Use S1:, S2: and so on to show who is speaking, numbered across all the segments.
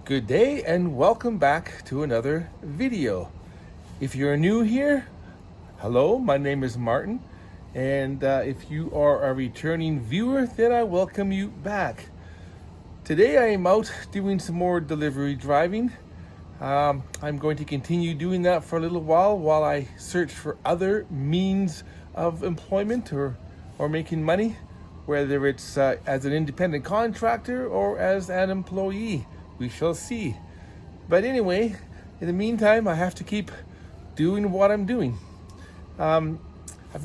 S1: Good day and welcome back to another video. If you're new here, hello, my name is Martin, and if you are a returning viewer, then I welcome you back. Today I am out doing some more delivery driving. I'm going to continue doing that for a little while I search for other means of employment or making money, whether it's as an independent contractor or as an employee. We shall see. But anyway, in the meantime, I have to keep doing what I'm doing. I've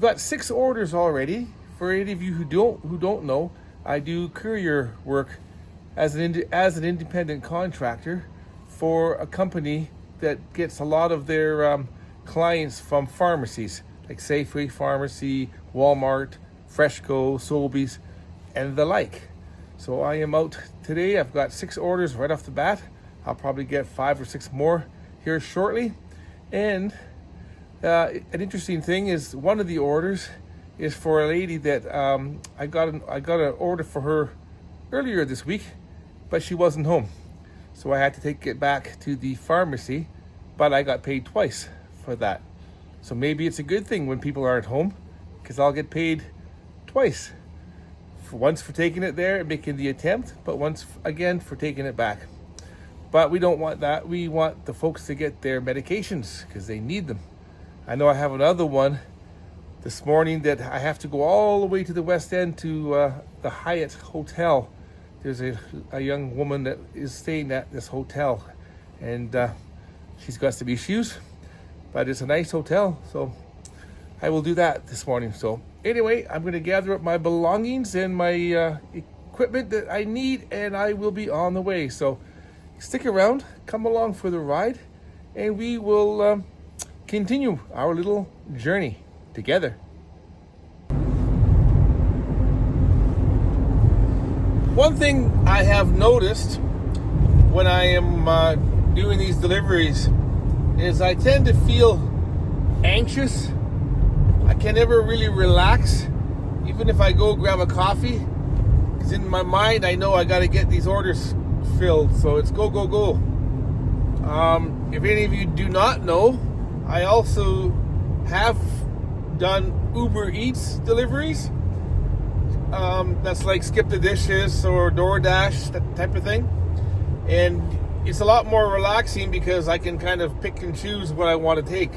S1: got 6 orders already. For any of you who don't know, I do courier work as an independent contractor for a company that gets a lot of their clients from pharmacies, like Safeway Pharmacy, Walmart, Freshco, Sobeys, and the like. So I am out today. I've got 6 orders right off the bat. I'll probably get 5 or 6 more here shortly. And an interesting thing is one of the orders is for a lady that I got an order for her earlier this week, but she wasn't home. So I had to take it back to the pharmacy, but I got paid twice for that. So maybe it's a good thing when people aren't home, because I'll get paid twice. Once for taking it there and making the attempt, but once again for taking it back. But we don't want that. We want the folks to get their medications because they need them. I know I have another one this morning that I have to go all the way to the West End to the Hyatt Hotel. There's a young woman that is staying at this hotel, and she's got some issues, but it's a nice hotel, so I will do that this morning. So anyway, I'm going to gather up my belongings and my equipment that I need, and I will be on the way. So stick around, come along for the ride, and we will continue our little journey together. One thing I have noticed when I am doing these deliveries is I tend to feel anxious. I can never really relax, even if I go grab a coffee, because in my mind I know I got to get these orders filled, so it's go, go, go. If any of you do not know, I also have done Uber Eats deliveries. That's like Skip the Dishes or DoorDash, that type of thing. And it's a lot more relaxing because I can kind of pick and choose what I want to take.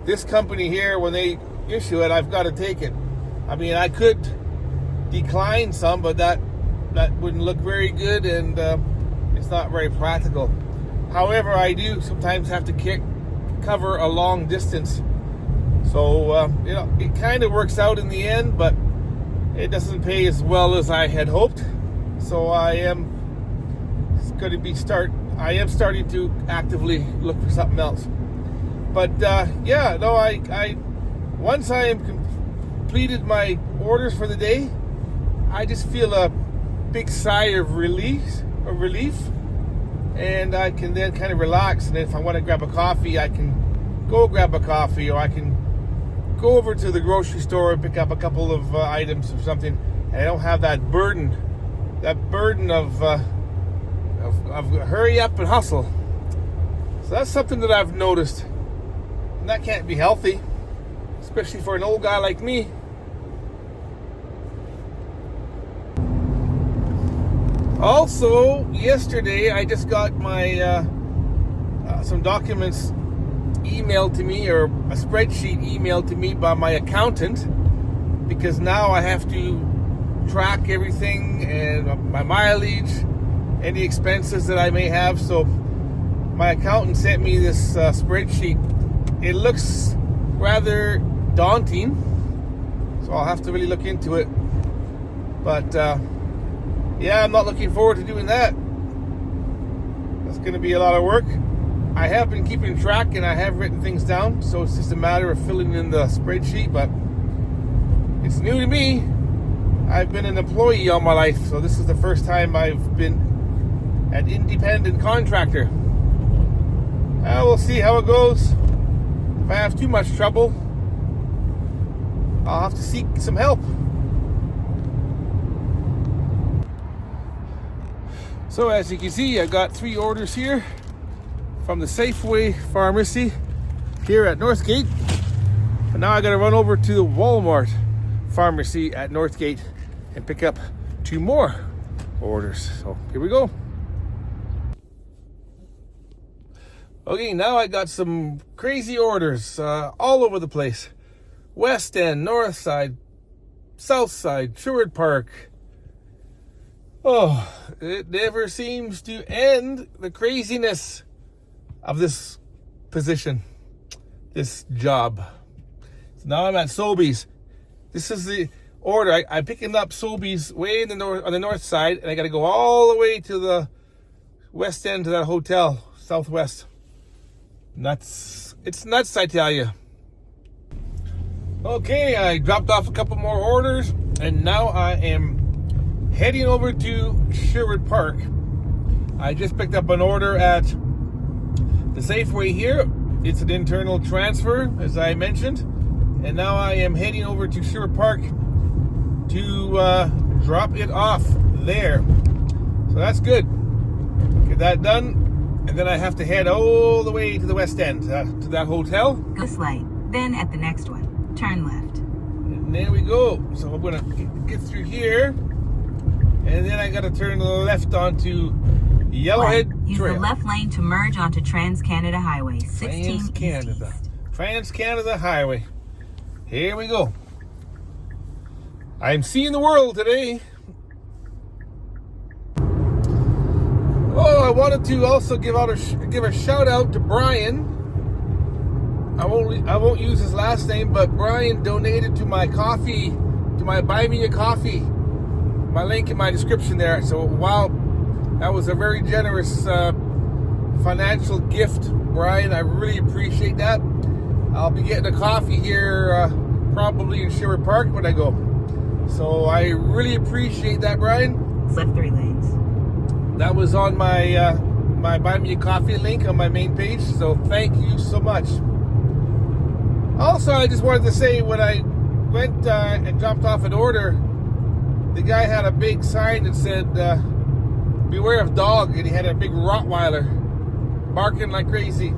S1: This company here, when they issue it, I've got to take it. I mean, I could decline some, but that wouldn't look very good, and it's not very practical. However, I do sometimes have to cover a long distance. So, it kind of works out in the end, but it doesn't pay as well as I had hoped. So I am starting to actively look for something else. But I once I am completed my orders for the day, I just feel a big sigh of relief, and I can then kind of relax. And if I want to grab a coffee, I can go grab a coffee, or I can go over to the grocery store and pick up a couple of items or something. And I don't have that burden of hurry up and hustle. So that's something that I've noticed. And that can't be healthy, especially for an old guy like me. Also, yesterday I just got my some documents emailed to me, or a spreadsheet emailed to me by my accountant, because now I have to track everything and my mileage, any expenses that I may have. So my accountant sent me this spreadsheet. It looks rather daunting, so I'll have to really look into it. But I'm not looking forward to doing that. That's going to be a lot of work. I have been keeping track, and I have written things down, so it's just a matter of filling in the spreadsheet. But it's new to me. I've been an employee all my life, so this is the first time I've been an independent contractor. We'll see how it goes. If I have too much trouble, I'll have to seek some help. So as you can see, I got 3 orders here from the Safeway Pharmacy here at Northgate. And now I gotta run over to the Walmart Pharmacy at Northgate and pick up 2 more orders. So here we go. Okay, now I got some crazy orders all over the place. West End, North Side, South Side, Sherwood Park. Oh, it never seems to end, the craziness of this position, this job. So now I'm at Sobeys. This is the order. I'm picking up Sobeys way in the north, on the north side, and I got to go all the way to the west end to that hotel, Southwest. Nuts. It's nuts, I tell you. Okay, I dropped off a couple more orders, and now I am heading over to Sherwood Park. I just picked up an order at the Safeway here. It's an internal transfer, as I mentioned. And now I am heading over to Sherwood Park to drop it off there. So that's good. Get that done. And then I have to head all the way to the West End, to that hotel.
S2: Go light. Then at the next one, turn left.
S1: And there we go. So I'm going to get through here. And then I got to turn left onto Yellowhead Trail.
S2: Use the left lane to merge onto Trans-Canada Highway, 16
S1: Trans-Canada.
S2: East.
S1: Trans-Canada Highway. Here we go. I'm seeing the world today. Oh, I wanted to also give a shout out to Brian. I won't use his last name, but Brian donated to my coffee, to my Buy Me a Coffee. My link in my description there. So wow, that was a very generous financial gift, Brian. I really appreciate that. I'll be getting a coffee here probably in Sherwood Park when I go. So I really appreciate that, Brian.
S2: Left 3 lanes.
S1: That was on my my Buy Me a Coffee link on my main page. So thank you so much. Also, I just wanted to say, when I went and dropped off an order, the guy had a big sign that said, beware of dog, and he had a big Rottweiler barking like crazy.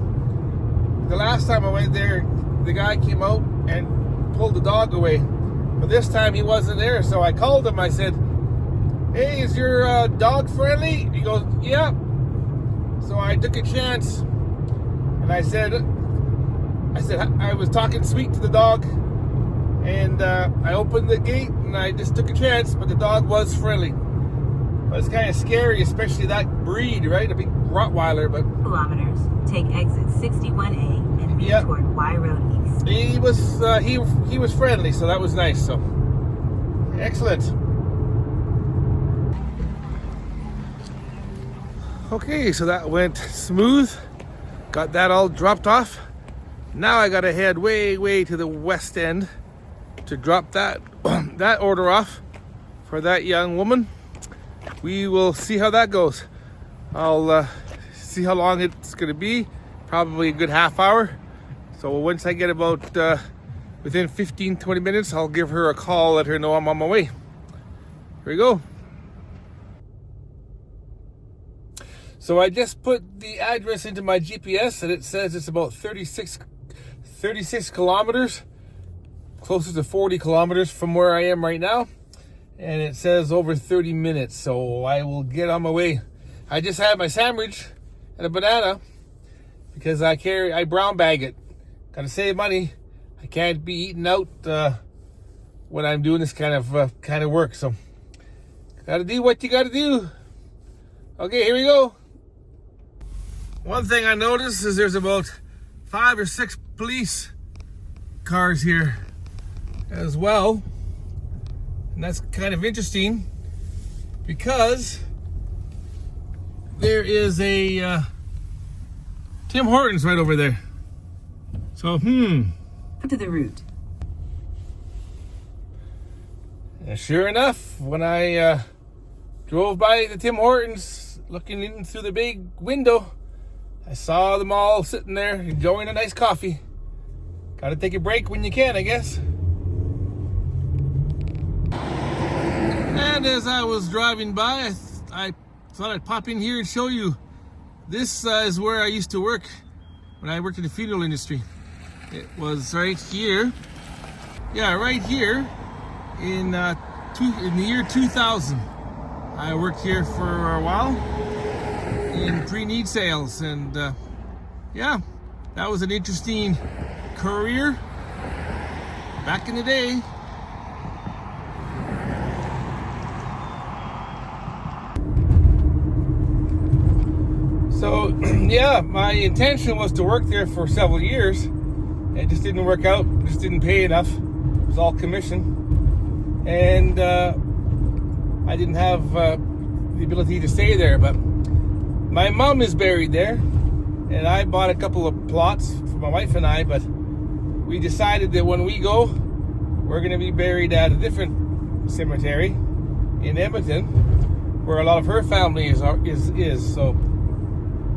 S1: The last time I went there, the guy came out and pulled the dog away. But this time he wasn't there, so I called him. I said, hey, is your dog friendly? He goes, yeah. So I took a chance, and I said I was talking sweet to the dog, and I opened the gate, and I just took a chance, but the dog was friendly. But it's kind of scary, especially that breed, right? A big Rottweiler, but...
S2: Kilometers. Take exit 61A and lead toward Y Road East.
S1: He was friendly, so that was nice. So excellent. Okay, so that went smooth. Got that all dropped off. Now I gotta head way to the West End to drop that that order off for that young woman. We will see how that goes. I'll see how long it's gonna be. Probably a good half hour. So once I get about within 15-20 minutes, I'll give her a call, let her know I'm on my way. Here we go. So I just put the address into my GPS, and it says it's about 36 kilometers, closer to 40 kilometers from where I am right now. And it says over 30 minutes, so I will get on my way. I just had my sandwich and a banana because I brown bag it. Gotta save money. I can't be eating out when I'm doing this kind of work. So gotta do what you gotta do. Okay, here we go. One thing I noticed is there's about 5 or 6 police cars here as well. And that's kind of interesting because there is a Tim Hortons right over there. So,
S2: to the route.
S1: And sure enough, when I drove by the Tim Hortons, looking in through the big window, I saw them all sitting there enjoying a nice coffee. Gotta take a break when you can, I guess. And as I was driving by, I thought I'd pop in here and show you. This is where I used to work when I worked in the funeral industry. It was right here. Yeah, right here in the year 2000. I worked here for a while in pre-need sales, and yeah, that was an interesting career back in the day. So yeah, my intention was to work there for several years. It just didn't work out. It just didn't pay enough. It was all commission, and I didn't have the ability to stay there. But my mom is buried there, and I bought a couple of plots for my wife and I. But we decided that when we go, we're going to be buried at a different cemetery in Edmonton, where a lot of her family is. So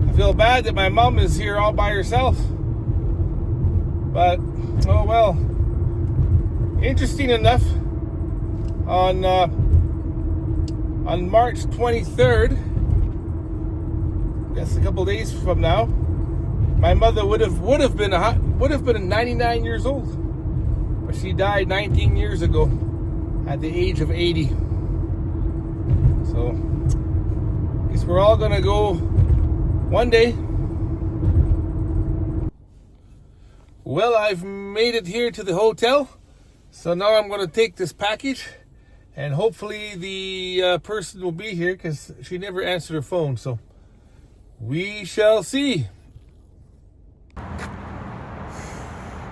S1: I feel bad that my mom is here all by herself. But oh well. Interesting enough, on March 23rd, that's a couple days from now, my mother would have been 99 years old, but she died 19 years ago at the age of 80. So I guess we're all gonna go one day. Well, I've made it here to the hotel, so now I'm going to take this package, and hopefully the person will be here, because she never answered her phone, so we shall see.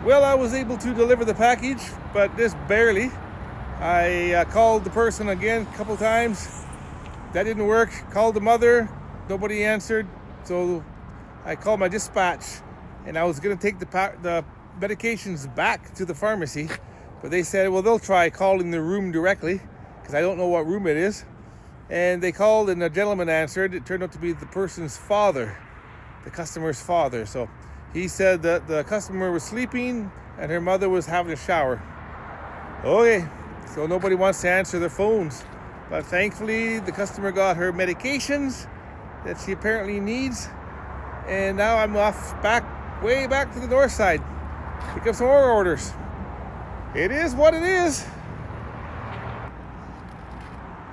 S1: Well, I was able to deliver the package, but just barely. I called the person again a couple times. That didn't work. Called the mother. Nobody answered. So I called my dispatch, and I was going to take the medications back to the pharmacy, but they said, well, they'll try calling the room directly, because I don't know what room it is. And they called, and a gentleman answered. It turned out to be the person's father, the customer's father. So he said that the customer was sleeping and her mother was having a shower. Okay, so nobody wants to answer their phones. But thankfully, the customer got her medications that she apparently needs. And now I'm off way back to the north side. Pick up some more orders. It is what it is.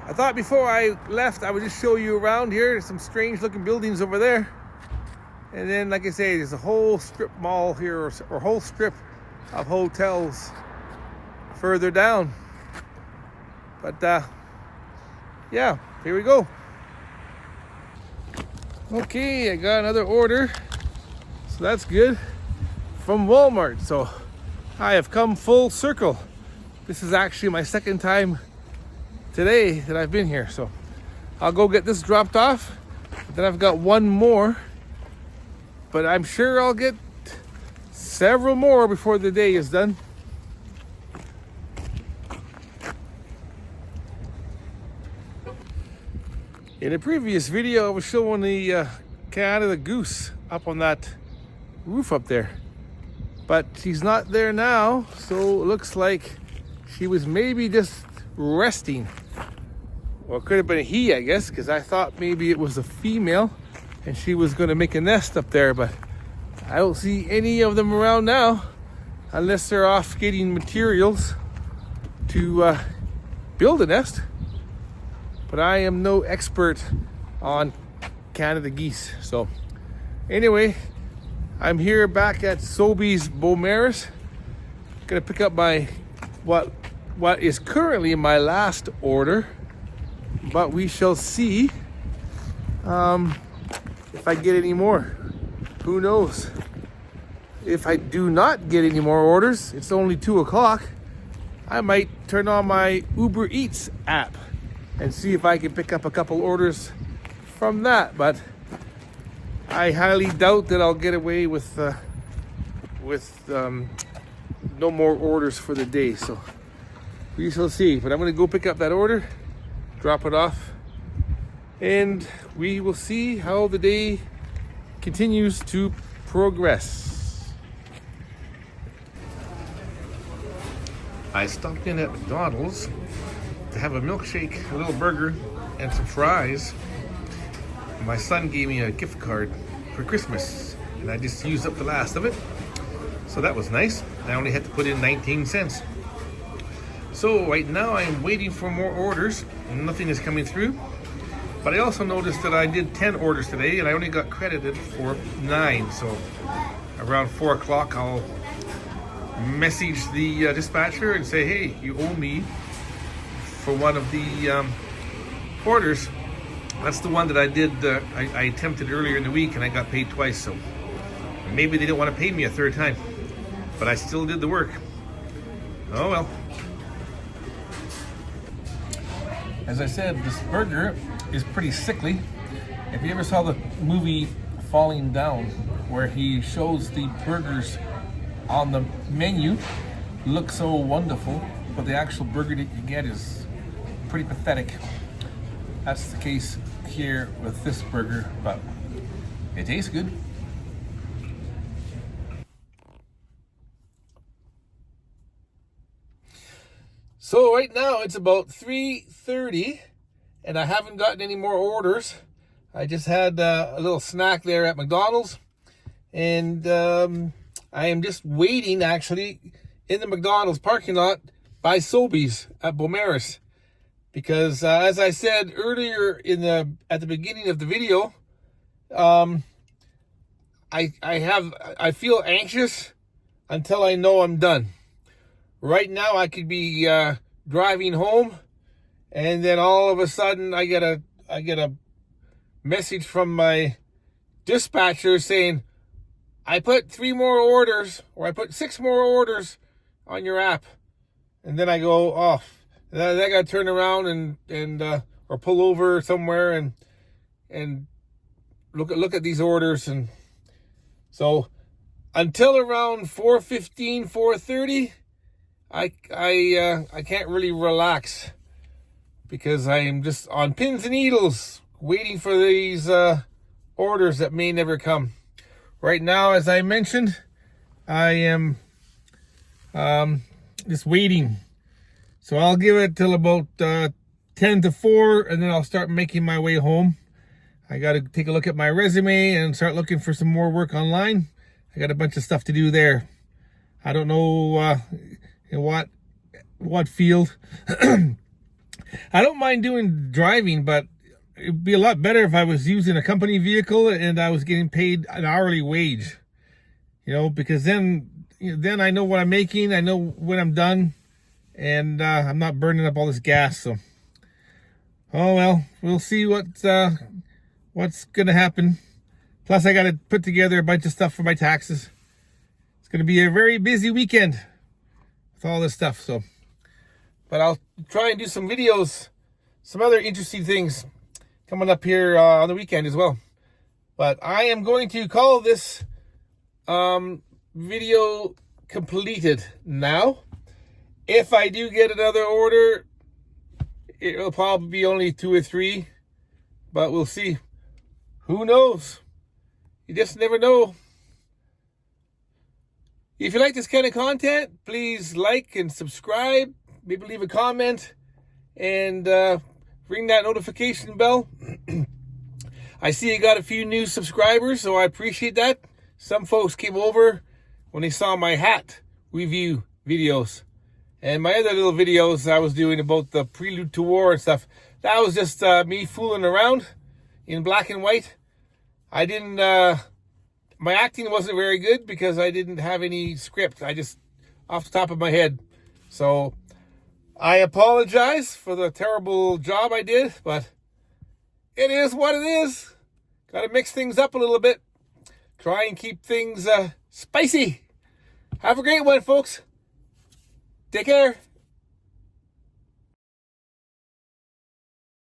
S1: I thought before I left, I would just show you around here. There's some strange looking buildings over there. And then, like I say, there's a whole strip mall here, or whole strip of hotels further down. But yeah, here we go. Okay, I got another order, so that's good, from Walmart. So I have come full circle. This is actually my second time today that I've been here. So I'll go get this dropped off. Then I've got one more, but I'm sure I'll get several more before the day is done. In a previous video, I was showing the Canada goose up on that roof up there, but she's not there now, so it looks like she was maybe just resting. Well, it could have been a he, I guess, because I thought maybe it was a female and she was going to make a nest up there, but I don't see any of them around now, unless they're off getting materials to build a nest. But I am no expert on Canada geese. So anyway, I'm here back at Sobeys Beaumaris. Gonna pick up my what is currently my last order, but we shall see if I get any more. Who knows? If I do not get any more orders, it's only 2 o'clock, I might turn on my Uber Eats app and see if I can pick up a couple orders from that. But I highly doubt that I'll get away with no more orders for the day. So we shall see. But I'm going to go pick up that order, drop it off, and we will see how the day continues to progress. I stopped in at McDonald's to have a milkshake, a little burger, and some fries. My son gave me a gift card for Christmas, and I just used up the last of it. So that was nice. I only had to put in 19 cents. So right now I'm waiting for more orders. Nothing is coming through. But I also noticed that I did 10 orders today and I only got credited for 9. So around 4 o'clock I'll message the dispatcher and say, hey, you owe me for one of the orders. That's the one that I did, I attempted earlier in the week and I got paid twice. So maybe they didn't want to pay me a third time, but I still did the work. Oh well. As I said, this burger is pretty sickly. If you ever saw the movie Falling Down, where he shows the burgers on the menu, look so wonderful, but the actual burger that you get is pretty pathetic. That's the case here with this burger, but it tastes good. So right now it's about 3:30 and I haven't gotten any more orders. I just had a little snack there at McDonald's, and I am just waiting actually in the McDonald's parking lot by Sobeys at Beaumaris, because as I said earlier at the beginning of the video, I feel anxious until I know I'm done. Right now I could be driving home, and then all of a sudden I get a message from my dispatcher saying, I put 3 more orders, or I put 6 more orders on your app. And then I go off. Then I got to turn around and or pull over somewhere and look at these orders. And so until around 4:15, 4:30, I can't really relax, because I am just on pins and needles waiting for these orders that may never come. Right now, as I mentioned, I am just waiting. So I'll give it till about 10 to 4, and then I'll start making my way home. I got to take a look at my resume and start looking for some more work online. I got a bunch of stuff to do there. I don't know in what field. I don't mind doing driving, but it'd be a lot better if I was using a company vehicle and I was getting paid an hourly wage, because then I know what I'm making, I know when I'm done, and I'm not burning up all this gas. So, oh well, we'll see what's gonna happen. Plus, I got to put together a bunch of stuff for my taxes. It's gonna be a very busy weekend with all this stuff. So, but I'll try and do some videos, some other interesting things coming up here on the weekend as well. But I am going to call this video completed now. If I do get another order, it'll probably be only 2 or 3, but we'll see. Who knows? You just never know. If you like this kind of content, please like and subscribe. Maybe leave a comment and ring that notification bell. I see you got a few new subscribers, so I appreciate that. Some folks came over when they saw my hat review videos. And my other little videos I was doing about the prelude to war and stuff, that was just me fooling around in black and white. I didn't, my acting wasn't very good because I didn't have any script. I just, off the top of my head. So I apologize for the terrible job I did, but it is what it is. Got to mix things up a little bit. Try and keep things spicy. Have a great one, folks. Take care.